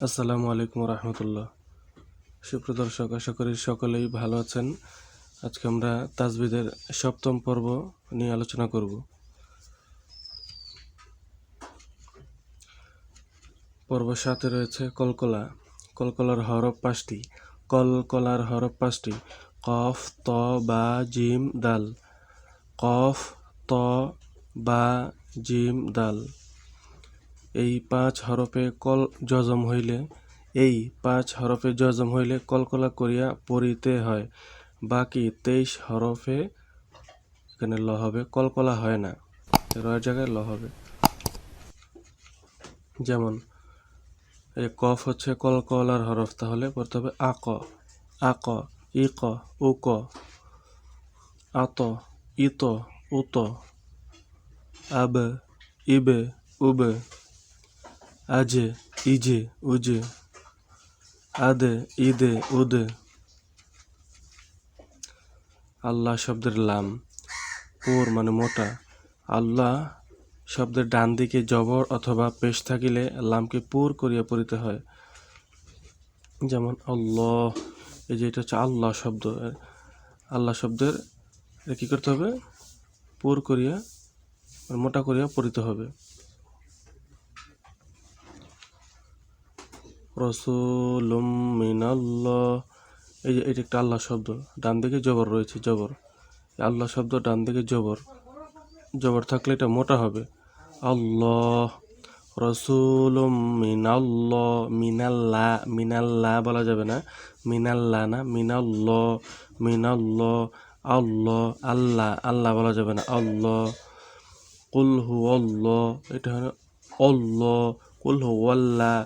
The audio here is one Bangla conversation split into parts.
আসসালামু আলাইকুম রহমতুল্লাহ। সুপ্রিয় দর্শক, আশা করি সকলেই ভালো আছেন। আজকে আমরা তাজবিদের সপ্তম পর্ব নিয়ে আলোচনা করব। পর্ব 7-এ রয়েছে কলকলা। কলকলার হরফ 5টি। কলকলার হরফ 5টি: কফ, ত, বা, জিম, দাল। কফ, ত, বা, জিম, দাল। এই 5 হরফে জজম হইলে কলকলা করিয়া পড়িতে হয়। বাকি 23 হরফে এখানে ল হবে, কলকলা হয় না, রয়ের জায়গায় ল হবে। যেমন এই কফ হচ্ছে কলকলার হরফ, তাহলে পড়তে হবে আক, আক, ইক, উক, আত, ইত, উত, আব, ইবে, উবে, আজে, ইজে, উজে, আদে, ইদে, উদে। আল্লাহ শব্দের লাম, পুর মানে মোটা। আল্লাহ শব্দের ডান দিকে জবর অথবা পেশ থাকিলে লামকে পুর করিয়া পড়িতে হয়। যেমন আল্লাহ, এই যে এটা হচ্ছে আল্লাহ শব্দ। আল্লাহ শব্দের কি করতে হবে? পুর করিয়া মোটা করিয়া পড়িতে হবে। রাসূলুম মিনাল্লাহ, এই যে এটা একটা আল্লাহ শব্দ, ডান দিকে জবর রয়েছে, জবর। আল্লাহ শব্দ ডান দিকে জবর থাকলে এটা মোটা হবে। আল্লাহ। রাসূলুম মিনাল্লাহ, মিনাল্লাহ বলা যাবে না, মিনাল্লাহ না, মিনাল্লাহ। আল্লাহ, আল্লাহ বলা যাবে না, আল্লাহ। কুল হুয়াল্লাহ, এটা হলো আল্লাহ। কুল হুয়াল্লাহ,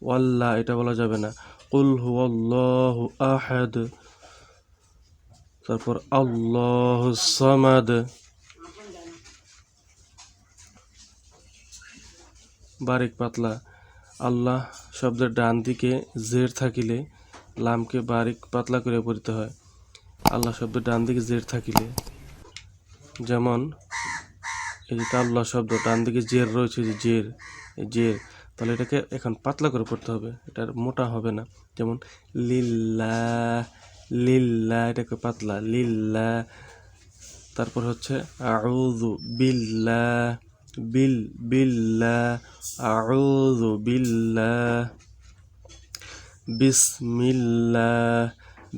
ওয়াল্লাহ এটা বলা যাবে না, কুল হুয়াল্লাহু আহাদ। তারপর আল্লাহুস সামাদ। বারিক পাতলা। আল্লাহ শব্দের ডান দিকে জের থাকিলে লামকে বারিক পাতলা করে পড়িতে হয়। আল্লাহ শব্দের ডান দিকে জের থাকিলে, যেমন এই যে আল্লাহ শব্দ ডান দিকে জের রয়েছে, যে জের, তাহলে এটাকে এখন পাতলা করে পড়তে হবে, এটা মোটা হবে না। যেমন লিল্লাহ, লিল্লাহ এটাকে পাতলা, লিল্লাহ। তারপর হচ্ছে আউযু বিল্লাহ, বিল্লাহ, আউযু বিল্লাহ। বিসমিল্লাহ,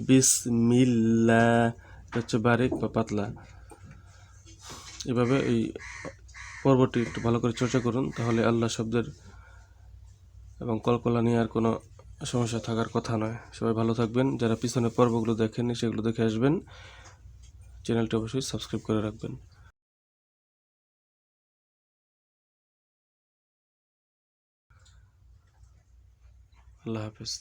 বিসমিল্লাহ এটা হচ্ছে বারিক বা পাতলা। এভাবে এই পর্বটি একটু ভালো করে চর্চা করুন, তাহলে আল্লাহ শব্দের এবং কলকলা নিয়ে আর কোনো সমস্যা থাকার কথা নয়। সবাই ভালো থাকবেন। যারা পিছনের পর্বগুলো দেখেননি সেগুলো দেখে আসবেন। চ্যানেলটি অবশ্যই সাবস্ক্রাইব করে রাখবেন। আল্লাহ হাফেজ।